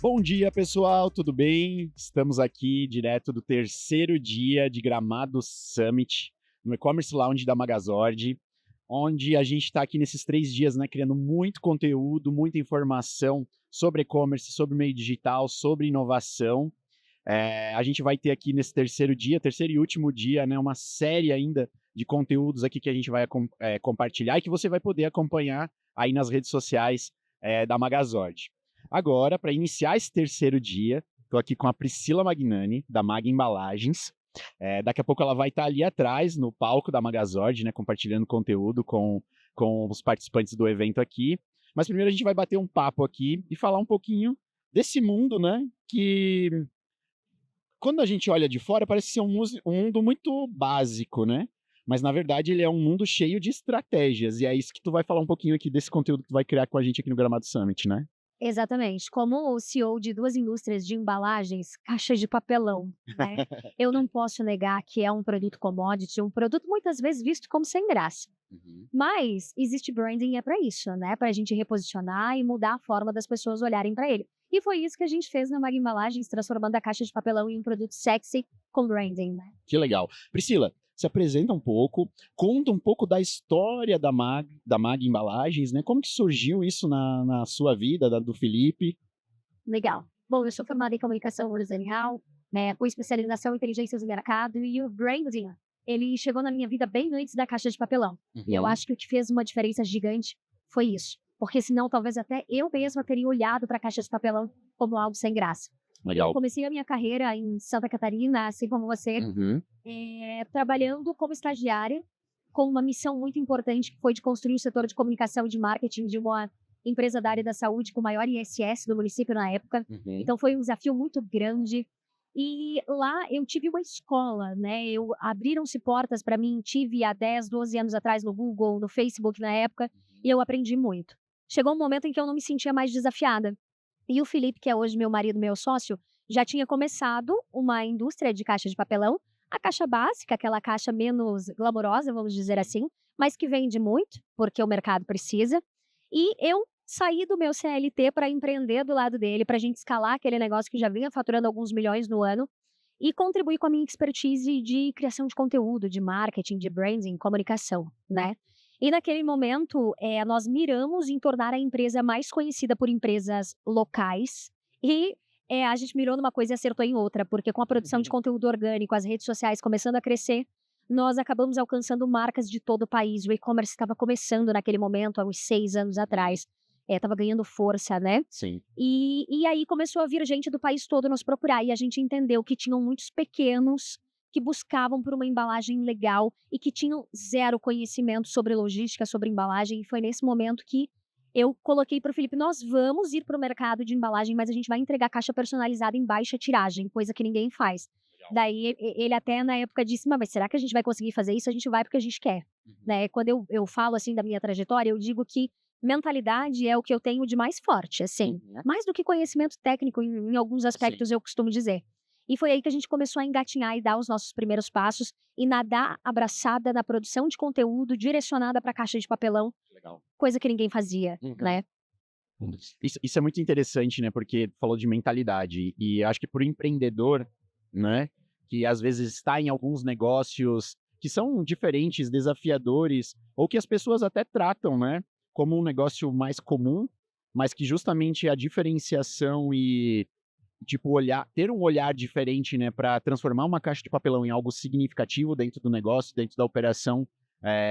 Bom dia, pessoal, tudo bem? Estamos aqui direto do terceiro dia de Gramado Summit, no E-Commerce Lounge da Magazord, onde a gente está aqui nesses 3 dias, né, criando muito conteúdo, muita informação sobre e-commerce, sobre meio digital, sobre inovação. A gente vai ter aqui nesse terceiro dia, terceiro e último dia, né, uma série ainda de conteúdos aqui que a gente vai compartilhar e que você vai poder acompanhar aí nas redes sociais da Magazord. Agora, para iniciar esse terceiro dia, estou aqui com a Priscila Magnani, da Mag Embalagens. Daqui a pouco ela vai estar ali atrás, no palco da Magazord, né, compartilhando conteúdo com os participantes do evento aqui. Mas primeiro a gente vai bater um papo aqui e falar um pouquinho desse mundo, né, que quando a gente olha de fora parece ser um mundo muito básico, né? Mas na verdade ele é um mundo cheio de estratégias, e é isso que tu vai falar um pouquinho aqui desse conteúdo que tu vai criar com a gente aqui no Gramado Summit, né? Exatamente. Como o CEO de 2 indústrias de embalagens, caixa de papelão, né, eu não posso negar que é um produto commodity, um produto muitas vezes visto como sem graça. Uhum. Mas existe branding é para isso, né, para a gente reposicionar e mudar a forma das pessoas olharem para ele. E foi isso que a gente fez na Mag Embalagens, transformando a caixa de papelão em um produto sexy com branding, né. Que legal. Priscila, se apresenta um pouco, conta um pouco da história da Mag Embalagens, né? Como que surgiu isso na sua vida, do Felipe? Legal. Bom, eu sou formada em comunicação empresarial, né, com especialização em inteligências do mercado e o branding, ele chegou na minha vida bem antes da caixa de papelão. E eu Uhum. acho que o que fez uma diferença gigante foi isso. Porque senão talvez até eu mesma teria olhado para a caixa de papelão como algo sem graça. Eu Legal. comecei a minha carreira em Santa Catarina, assim como você, Uhum. trabalhando como estagiária, com uma missão muito importante, que foi de construir o setor de comunicação e de marketing de uma empresa da área da saúde com o maior ISS do município na época. Uhum. Então foi um desafio muito grande. E lá eu tive uma escola, né, abriram-se portas para mim, tive há 10, 12 anos atrás no Google, no Facebook na época, e eu aprendi muito. Chegou um momento em que eu não me sentia mais desafiada. E o Felipe, que é hoje meu marido, meu sócio, já tinha começado uma indústria de caixa de papelão, a caixa básica, aquela caixa menos glamourosa, vamos dizer assim, mas que vende muito, porque o mercado precisa. E eu saí do meu CLT para empreender do lado dele, para a gente escalar aquele negócio que já vinha faturando alguns milhões no ano e contribuir com a minha expertise de criação de conteúdo, de marketing, de branding, comunicação, né. E naquele momento, nós miramos em tornar a empresa mais conhecida por empresas locais e, a gente mirou numa coisa e acertou em outra, porque com a produção de Uhum. conteúdo orgânico, as redes sociais começando a crescer, nós acabamos alcançando marcas de todo o país. O e-commerce estava começando naquele momento, há uns 6 anos atrás, estava ganhando força, né. Sim. E aí começou a vir gente do país todo nos procurar, e a gente entendeu que tinham muitos pequenos que buscavam por uma embalagem legal e que tinham zero conhecimento sobre logística, sobre embalagem, e foi nesse momento que eu coloquei para o Felipe: "Nós vamos ir para o mercado de embalagem, mas a gente vai entregar caixa personalizada em baixa tiragem, coisa que ninguém faz". Legal. Daí ele até na época disse: Mas será que a gente vai conseguir fazer isso? A gente vai porque a gente quer", Uhum. né. Quando eu falo, assim, da minha trajetória, eu digo que mentalidade é o que eu tenho de mais forte, assim, Uhum. mais do que conhecimento técnico em alguns Sim. aspectos, eu costumo dizer. E foi aí que a gente começou a engatinhar e dar os nossos primeiros passos e nadar abraçada na produção de conteúdo direcionada para caixa de papelão, Legal. coisa que ninguém fazia, Uhum. né. Isso é muito interessante, né? Porque falou de mentalidade. E acho que para o empreendedor, né? Que às vezes está em alguns negócios que são diferentes, desafiadores, ou que as pessoas até tratam, né? Como um negócio mais comum, mas que justamente a diferenciação e, tipo, ter um olhar diferente, né? Para transformar uma caixa de papelão em algo significativo dentro do negócio, dentro da operação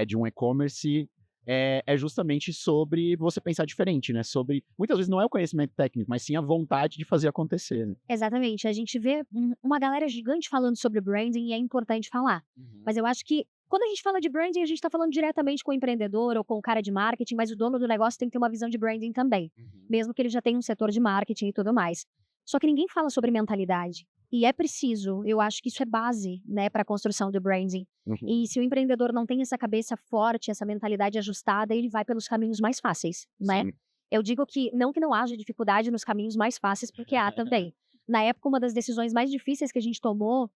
de um e-commerce, é justamente sobre você pensar diferente, né? Sobre, muitas vezes não é o conhecimento técnico, mas sim a vontade de fazer acontecer, né? Exatamente, a gente vê uma galera gigante falando sobre branding e é importante falar. Uhum. Mas eu acho que quando a gente fala de branding, a gente está falando diretamente com o empreendedor ou com o cara de marketing, mas o dono do negócio tem que ter uma visão de branding também, Uhum. mesmo que ele já tenha um setor de marketing e tudo mais. Só que ninguém fala sobre mentalidade. E é preciso, eu acho que isso é base, né, para a construção do branding. Uhum. E se o empreendedor não tem essa cabeça forte, essa mentalidade ajustada, ele vai pelos caminhos mais fáceis, né? Sim. Eu digo que não haja dificuldade nos caminhos mais fáceis, porque há também. Na época, uma das decisões mais difíceis que a gente tomou,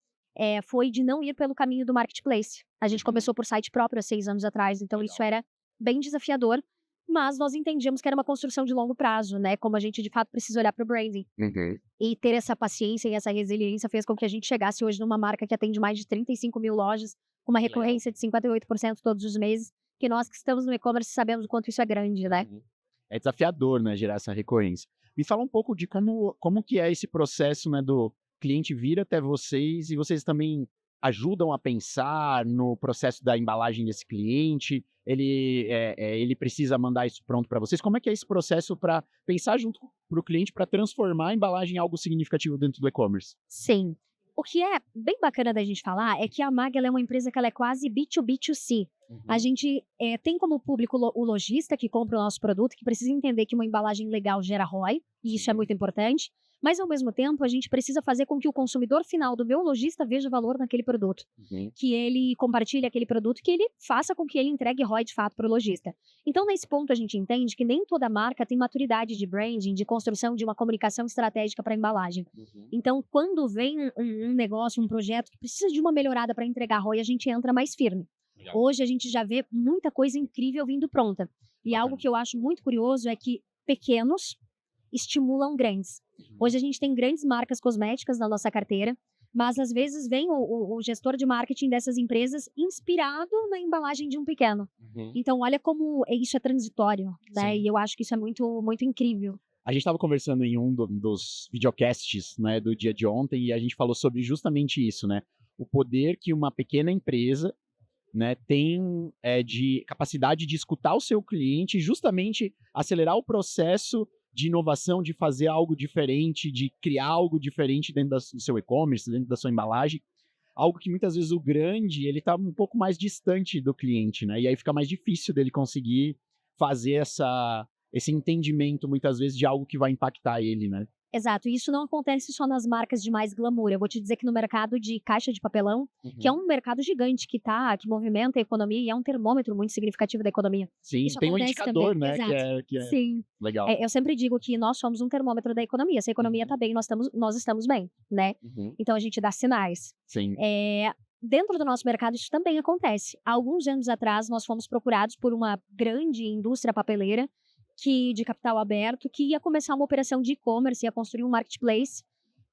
foi de não ir pelo caminho do marketplace. A gente Uhum. começou por site próprio há 6 anos atrás, então isso Legal. era bem desafiador, mas nós entendíamos que era uma construção de longo prazo, né, como a gente de fato precisa olhar para o branding. E ter essa paciência e essa resiliência fez com que a gente chegasse hoje numa marca que atende mais de 35.000 lojas, com uma Que legal. recorrência de 58% todos os meses, que nós que estamos no e-commerce sabemos o quanto isso é grande, né. É desafiador, né, gerar essa recorrência. Me fala um pouco de como que é esse processo, né, do cliente vir até vocês e vocês também ajudam a pensar no processo da embalagem desse cliente? Ele precisa mandar isso pronto para vocês? Como é que é esse processo para pensar junto para o cliente para transformar a embalagem em algo significativo dentro do e-commerce? Sim. O que é bem bacana da gente falar é que a MAG ela é uma empresa que ela é quase B2B2C. A gente tem como público o lojista que compra o nosso produto, que precisa entender que uma embalagem legal gera ROI, e isso é muito importante, mas ao mesmo tempo a gente precisa fazer com que o consumidor final do meu lojista veja valor naquele produto, que ele compartilhe aquele produto, que ele faça com que ele entregue ROI de fato para o lojista. Então nesse ponto a gente entende que nem toda marca tem maturidade de branding, de construção de uma comunicação estratégica para a embalagem. Então quando vem um negócio, um projeto que precisa de uma melhorada para entregar ROI, a gente entra mais firme. Legal. Hoje a gente já vê muita coisa incrível vindo pronta. E algo que eu acho muito curioso é que pequenos estimulam grandes. Hoje a gente tem grandes marcas cosméticas na nossa carteira, mas às vezes vem o gestor de marketing dessas empresas inspirado na embalagem de um pequeno. Então olha como isso é transitório, né? Sim. E eu acho que isso é muito, muito incrível. A gente estava conversando em um dos videocasts, né, do dia de ontem e a gente falou sobre justamente isso, né? O poder que uma pequena empresa, né, tem de capacidade de escutar o seu cliente e justamente acelerar o processo de inovação, de fazer algo diferente, de criar algo diferente dentro do seu e-commerce, dentro da sua embalagem. Algo que muitas vezes o grande, ele tá um pouco mais distante do cliente, né? E aí fica mais difícil dele conseguir fazer esse entendimento, muitas vezes, de algo que vai impactar ele, né? Exato, e isso não acontece só nas marcas de mais glamour. Eu vou te dizer que no mercado de caixa de papelão, que é um mercado gigante que movimenta a economia e é um termômetro muito significativo da economia. Sim, Isso tem um acontece indicador, também. né, Exato. que é Sim. legal. Eu sempre digo que nós somos um termômetro da economia. Se a economia está bem, nós estamos bem, né? Então a gente dá sinais. Sim. Dentro do nosso mercado isso também acontece. Há alguns anos atrás nós fomos procurados por uma grande indústria papeleira de capital aberto, que ia começar uma operação de e-commerce, ia construir um marketplace,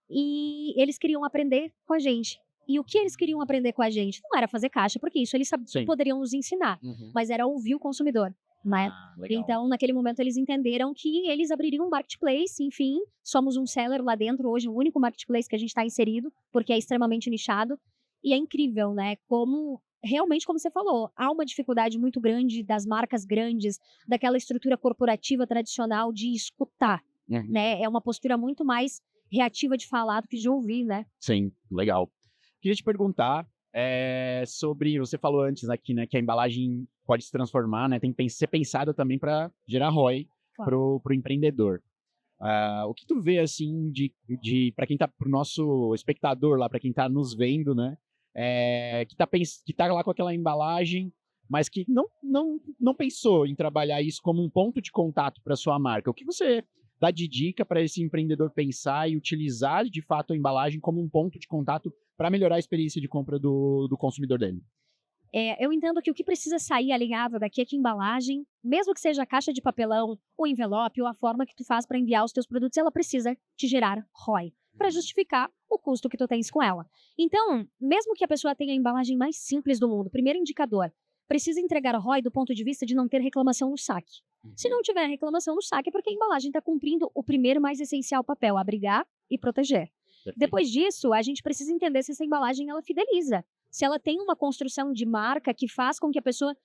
e eles queriam aprender com a gente. E o que eles queriam aprender com a gente? Não era fazer caixa, porque isso eles poderiam nos ensinar, mas era ouvir o consumidor, né? Legal. Então, naquele momento, eles entenderam que eles abririam um marketplace, enfim, somos um seller lá dentro hoje, o único marketplace que a gente está inserido, porque é extremamente nichado, e é incrível, né? Realmente, como você falou, há uma dificuldade muito grande das marcas grandes, daquela estrutura corporativa tradicional de escutar, né? É uma postura muito mais reativa de falar do que de ouvir, né? Sim, legal. Queria te perguntar sobre, você falou antes aqui, né, que a embalagem pode se transformar, né? Tem que ser pensada também para gerar ROI pro empreendedor. O que tu vê, assim, para quem tá, pro nosso espectador lá, para quem tá nos vendo, né? Que tá lá com aquela embalagem, mas que não pensou em trabalhar isso como um ponto de contato para sua marca. O que você dá de dica para esse empreendedor pensar e utilizar, de fato, a embalagem como um ponto de contato para melhorar a experiência de compra do consumidor dele? Eu entendo que o que precisa sair alinhado daqui é que embalagem, mesmo que seja a caixa de papelão, o envelope ou a forma que tu faz para enviar os teus produtos, ela precisa te gerar ROI, para justificar o custo que tu tens com ela. Então, mesmo que a pessoa tenha a embalagem mais simples do mundo, primeiro indicador, precisa entregar ROI do ponto de vista de não ter reclamação no saque. Se não tiver reclamação no saque, é porque a embalagem está cumprindo o primeiro mais essencial papel, abrigar e proteger. Perfeito. Depois disso, a gente precisa entender se essa embalagem ela fideliza. Se ela tem uma construção de marca que faz com que a pessoa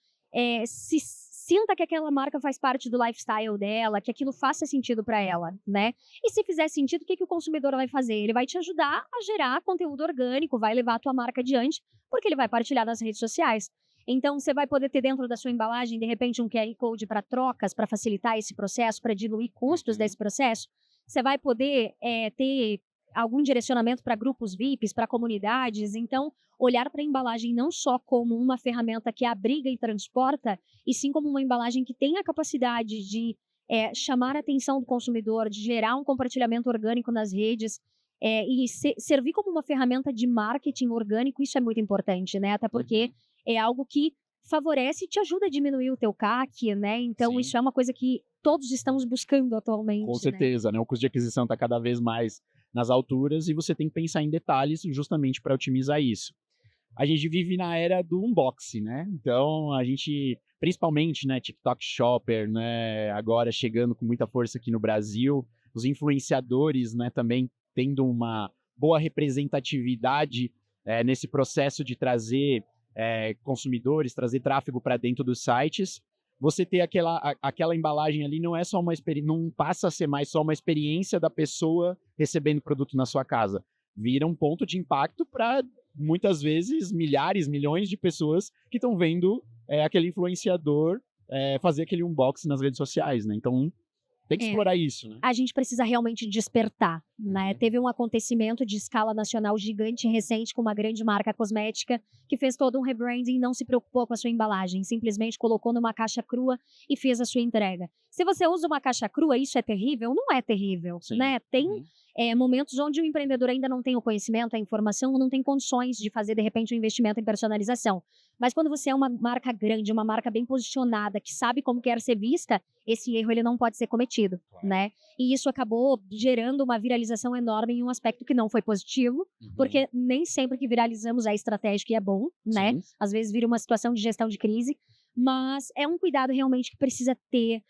se sinta que aquela marca faz parte do lifestyle dela, que aquilo faça sentido para ela, né? E se fizer sentido, o que o consumidor vai fazer? Ele vai te ajudar a gerar conteúdo orgânico, vai levar a tua marca adiante, porque ele vai partilhar nas redes sociais. Então, você vai poder ter dentro da sua embalagem, de repente, um QR Code para trocas, para facilitar esse processo, para diluir custos desse processo. Você vai poder ter algum direcionamento para grupos VIPs, para comunidades. Então, olhar para a embalagem não só como uma ferramenta que abriga e transporta, e sim como uma embalagem que tem a capacidade de chamar a atenção do consumidor, de gerar um compartilhamento orgânico nas redes, e servir como uma ferramenta de marketing orgânico. Isso é muito importante, né? Até porque é algo que favorece e te ajuda a diminuir o teu CAC, né? Então, Sim. isso é uma coisa que todos estamos buscando atualmente, Com né? certeza, né? O custo de aquisição está cada vez mais nas alturas e você tem que pensar em detalhes justamente para otimizar isso. A gente vive na era do unboxing, né? Então a gente, principalmente, né, TikTok Shopper, né, agora chegando com muita força aqui no Brasil, os influenciadores, né, também tendo uma boa representatividade nesse processo de trazer consumidores, trazer tráfego para dentro dos sites. Você ter aquela embalagem ali não é só uma experiência, não passa a ser mais só uma experiência da pessoa recebendo o produto na sua casa. Vira um ponto de impacto para muitas vezes milhares, milhões de pessoas que estão vendo aquele influenciador fazer aquele unboxing nas redes sociais, né? Então tem que É. explorar isso, né? A gente precisa realmente despertar, né? Teve um acontecimento de escala nacional gigante recente com uma grande marca cosmética que fez todo um rebranding e não se preocupou com a sua embalagem, simplesmente colocou numa caixa crua e fez a sua entrega. Se você usa uma caixa crua, isso é terrível? Não é terrível, Sim. né? Tem momentos onde o empreendedor ainda não tem o conhecimento, a informação, não tem condições de fazer, de repente, um investimento em personalização. Mas quando você é uma marca grande, uma marca bem posicionada, que sabe como quer ser vista, esse erro ele não pode ser cometido, né? E isso acabou gerando uma viralização enorme em um aspecto que não foi positivo, porque nem sempre que viralizamos é estratégico e é bom, né? Sim. Às vezes vira uma situação de gestão de crise, mas é um cuidado realmente que precisa ter.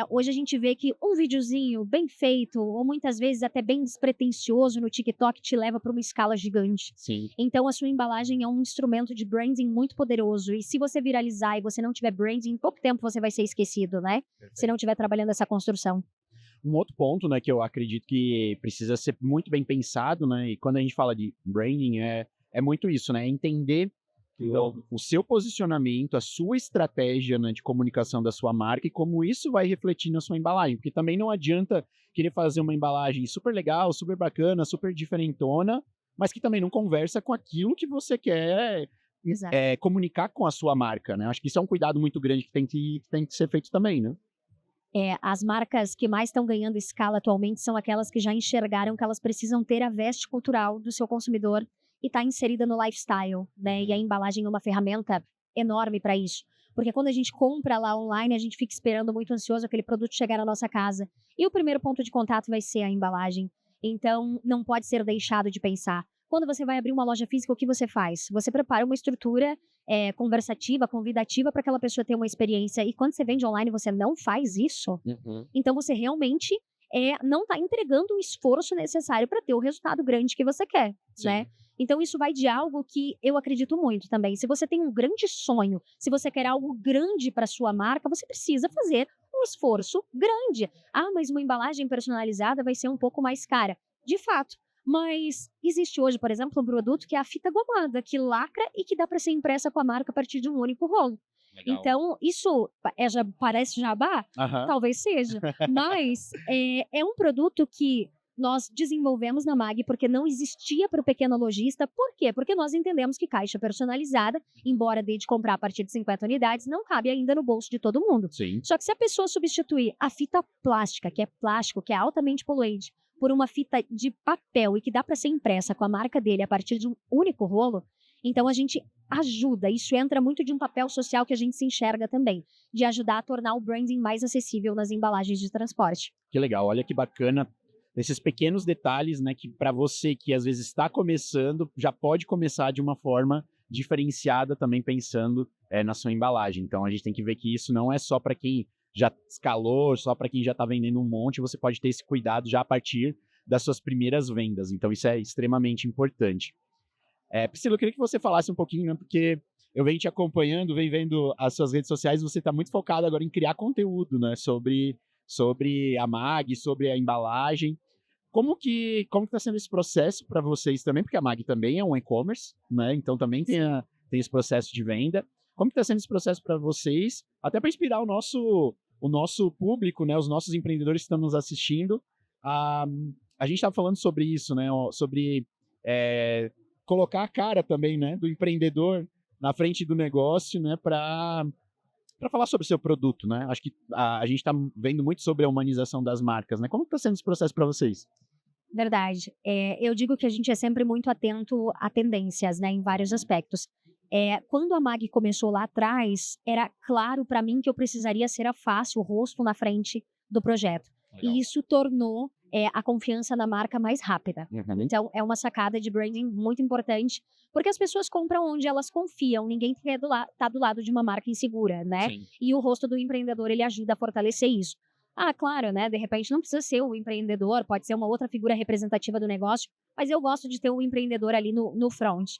Hoje a gente vê que um videozinho bem feito, ou muitas vezes até bem despretensioso no TikTok, te leva para uma escala gigante. Sim. Então a sua embalagem é um instrumento de branding muito poderoso, e se você viralizar e você não tiver branding, em pouco tempo você vai ser esquecido, né? Se não estiver trabalhando essa construção. Um outro ponto, né, que eu acredito que precisa ser muito bem pensado, né, e quando a gente fala de branding, é muito isso, né, entender o seu posicionamento, a sua estratégia, né, de comunicação da sua marca e como isso vai refletir na sua embalagem, porque também não adianta querer fazer uma embalagem super legal, super bacana, super diferentona, mas que também não conversa com aquilo que você quer Exato. comunicar com a sua marca, né, acho que isso é um cuidado muito grande que tem que ser feito também, né. As marcas que mais estão ganhando escala atualmente são aquelas que já enxergaram que elas precisam ter a veste cultural do seu consumidor e está inserida no lifestyle, né? E a embalagem é uma ferramenta enorme para isso. Porque quando a gente compra lá online, a gente fica esperando muito ansioso aquele produto chegar na nossa casa. E o primeiro ponto de contato vai ser a embalagem. Então, não pode ser deixado de pensar. Quando você vai abrir uma loja física, o que você faz? Você prepara uma estrutura conversativa, convidativa para aquela pessoa ter uma experiência. E quando você vende online, você não faz isso? Então, você realmente não está entregando o esforço necessário para ter o resultado grande que você quer, né? Então, isso vai de algo que eu acredito muito também. Se você tem um grande sonho, se você quer algo grande para sua marca, você precisa fazer um esforço grande. Ah, mas uma embalagem personalizada vai ser um pouco mais cara. De fato. Mas existe hoje, por exemplo, um produto que é a fita gomada, que lacra e que dá para ser impressa com a marca a partir de um único rolo. Legal. Então, isso parece jabá? Talvez seja. Mas é um produto que nós desenvolvemos na MAG porque não existia para o pequeno lojista. Por quê? Porque nós entendemos que caixa personalizada, embora dê de comprar a partir de 50 unidades, não cabe ainda no bolso de todo mundo. Sim. Só que se a pessoa substituir a fita plástica, que é plástico, que é altamente poluente, por uma fita de papel e que dá para ser impressa com a marca dele a partir de um único rolo, então a gente ajuda. Isso entra muito de um papel social que a gente se enxerga também, de ajudar a tornar o branding mais acessível nas embalagens de transporte. Que legal, olha que bacana. Esses pequenos detalhes, né, que para você que às vezes está começando, já pode começar de uma forma diferenciada também pensando na sua embalagem. Então a gente tem que ver que isso não é só para quem já escalou, só para quem já está vendendo um monte, você pode ter esse cuidado já a partir das suas primeiras vendas. Então isso é extremamente importante. Priscila, eu queria que você falasse um pouquinho, né, porque eu venho te acompanhando, venho vendo as suas redes sociais, você está muito focado agora em criar conteúdo, né, sobre a MAG, sobre a embalagem. Como que está sendo esse processo para vocês também? Porque a MAG também é um e-commerce, né? Então também tem esse processo de venda. Como que está sendo esse processo para vocês? Até para inspirar o nosso público, né? Os nossos empreendedores que estão nos assistindo. A gente estava falando sobre isso, né? Sobre colocar a cara também, né? Do empreendedor na frente do negócio, né? Para falar sobre o seu produto, né? Acho que a gente está vendo muito sobre a humanização das marcas, né? Como está sendo esse processo para vocês? Verdade. Eu digo que a gente é sempre muito atento a tendências, né, em vários aspectos. Quando a Mag começou lá atrás, era claro para mim que eu precisaria ser a face, o rosto na frente do projeto. Legal. E isso tornou a confiança na marca mais rápida. Uhum. Então, é uma sacada de branding muito importante, porque as pessoas compram onde elas confiam, ninguém quer tá do lado de uma marca insegura, né? Sim. E o rosto do empreendedor, ele ajuda a fortalecer isso. Ah, claro, né? De repente não precisa ser o empreendedor, pode ser uma outra figura representativa do negócio, mas eu gosto de ter o empreendedor ali no front.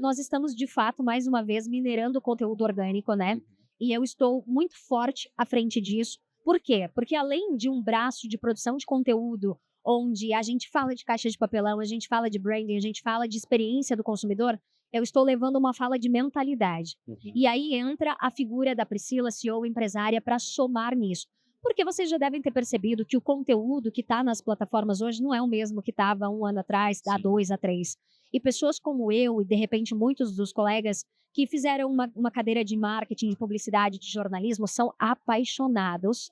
Nós estamos, de fato, mais uma vez, minerando o conteúdo orgânico, né? Uhum. E eu estou muito forte à frente disso. Por quê? Porque além de um braço de produção de conteúdo, onde a gente fala de caixa de papelão, a gente fala de branding, a gente fala de experiência do consumidor, eu estou levando uma fala de mentalidade. Uhum. E aí entra a figura da Priscila, CEO empresária, para somar nisso. Porque vocês já devem ter percebido que o conteúdo que está nas plataformas hoje não é o mesmo que estava 1 ano atrás, há 2, há 3. E pessoas como eu, e de repente muitos dos colegas que fizeram uma cadeira de marketing, de publicidade, de jornalismo, são apaixonados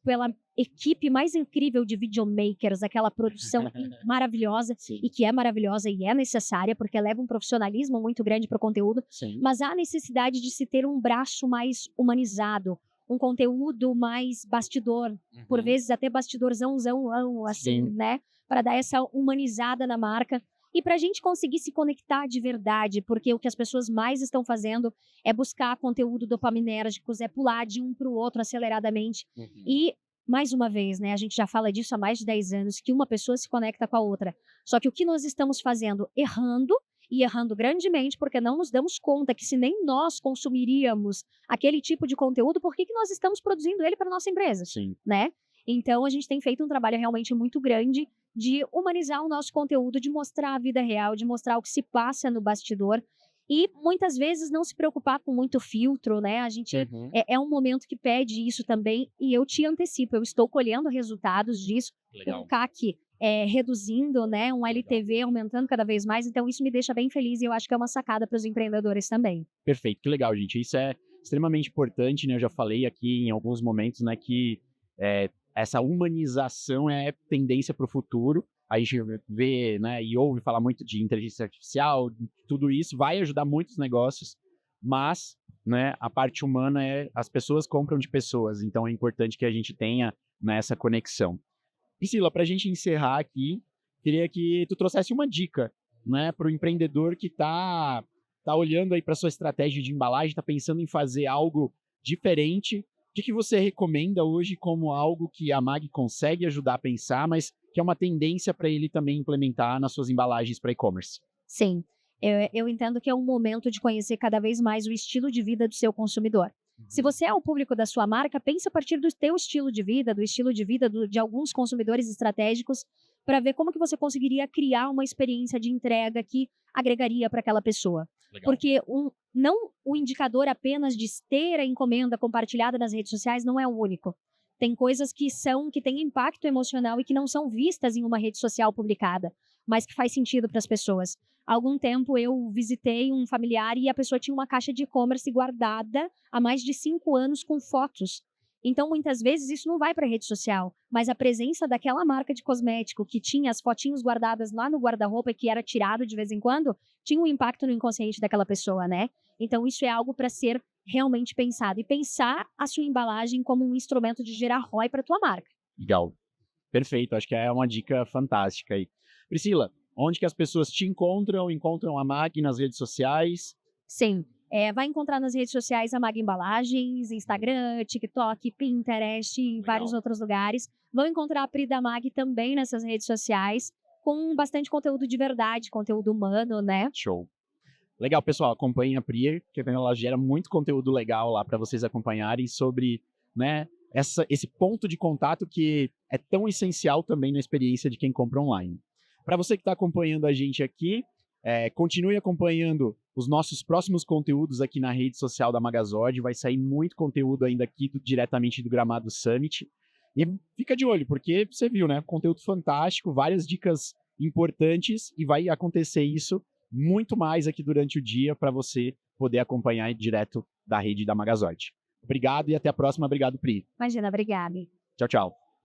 pela equipe mais incrível de videomakers, aquela produção maravilhosa, Sim. e que é maravilhosa e é necessária, porque leva um profissionalismo muito grande para o conteúdo, Sim. mas há necessidade de se ter um braço mais humanizado, um conteúdo mais bastidor, por Uhum. vezes até bastidorzão, assim, Sim. né? Para dar essa humanizada na marca. E para a gente conseguir se conectar de verdade, porque o que as pessoas mais estão fazendo é buscar conteúdo dopaminérgicos, é pular de um para o outro aceleradamente. Uhum. E, mais uma vez, né, a gente já fala disso há mais de 10 anos, que uma pessoa se conecta com a outra. Só que o que nós estamos fazendo? Errando, e errando grandemente, porque não nos damos conta que se nem nós consumiríamos aquele tipo de conteúdo, por que nós estamos produzindo ele para nossa empresa? Sim. Né? Então, a gente tem feito um trabalho realmente muito grande de humanizar o nosso conteúdo, de mostrar a vida real, de mostrar o que se passa no bastidor e muitas vezes não se preocupar com muito filtro, né? A gente Uhum. é um momento que pede isso também e eu te antecipo, eu estou colhendo resultados disso, Legal. um CAC reduzindo, né? Um LTV aumentando cada vez mais, então isso me deixa bem feliz e eu acho que é uma sacada para os empreendedores também. Perfeito, que legal, gente. Isso é extremamente importante, né? Eu já falei aqui em alguns momentos, né, que essa humanização é tendência para o futuro. A gente vê, né, e ouve falar muito de inteligência artificial, tudo isso vai ajudar muitos negócios, mas, né, a parte humana as pessoas compram de pessoas, então é importante que a gente tenha, né, essa conexão. Priscila, para a gente encerrar aqui, queria que tu trouxesse uma dica, né, para o empreendedor que tá olhando aí para sua estratégia de embalagem, está pensando em fazer algo diferente. O que você recomenda hoje como algo que a Mag consegue ajudar a pensar, mas que é uma tendência para ele também implementar nas suas embalagens para e-commerce? Sim, eu entendo que é um momento de conhecer cada vez mais o estilo de vida do seu consumidor. Se você é o público da sua marca, pense a partir do teu estilo de vida, do estilo de vida de alguns consumidores estratégicos, para ver como que você conseguiria criar uma experiência de entrega que agregaria para aquela pessoa. Legal. Porque não o indicador apenas de ter a encomenda compartilhada nas redes sociais não é o único. Tem coisas que têm impacto emocional e que não são vistas em uma rede social publicada, mas que faz sentido para as pessoas. Há algum tempo eu visitei um familiar e a pessoa tinha uma caixa de e-commerce guardada há mais de 5 anos com fotos. Então, muitas vezes, isso não vai para a rede social, mas a presença daquela marca de cosmético que tinha as fotinhos guardadas lá no guarda-roupa e que era tirado de vez em quando, tinha um impacto no inconsciente daquela pessoa, né? Então, isso é algo para ser realmente pensado. E pensar a sua embalagem como um instrumento de gerar ROI para a tua marca. Legal. Perfeito, acho que é uma dica fantástica aí. Priscila, onde que as pessoas te encontram a Mag nas redes sociais? Sim, vai encontrar nas redes sociais a Mag Embalagens, Instagram, TikTok, Pinterest e vários outros lugares. Vão encontrar a Pri da Mag também nessas redes sociais, com bastante conteúdo de verdade, conteúdo humano, né? Show. Legal, pessoal, acompanhem a Pri, que ela gera muito conteúdo legal lá para vocês acompanharem sobre, né, esse ponto de contato que é tão essencial também na experiência de quem compra online. Para você que está acompanhando a gente aqui, continue acompanhando os nossos próximos conteúdos aqui na rede social da Magazord. Vai sair muito conteúdo ainda aqui diretamente do Gramado Summit. E fica de olho, porque você viu, né? Conteúdo fantástico, várias dicas importantes e vai acontecer isso muito mais aqui durante o dia para você poder acompanhar direto da rede da Magazord. Obrigado e até a próxima. Obrigado, Pri. Imagina, obrigada. Tchau, tchau.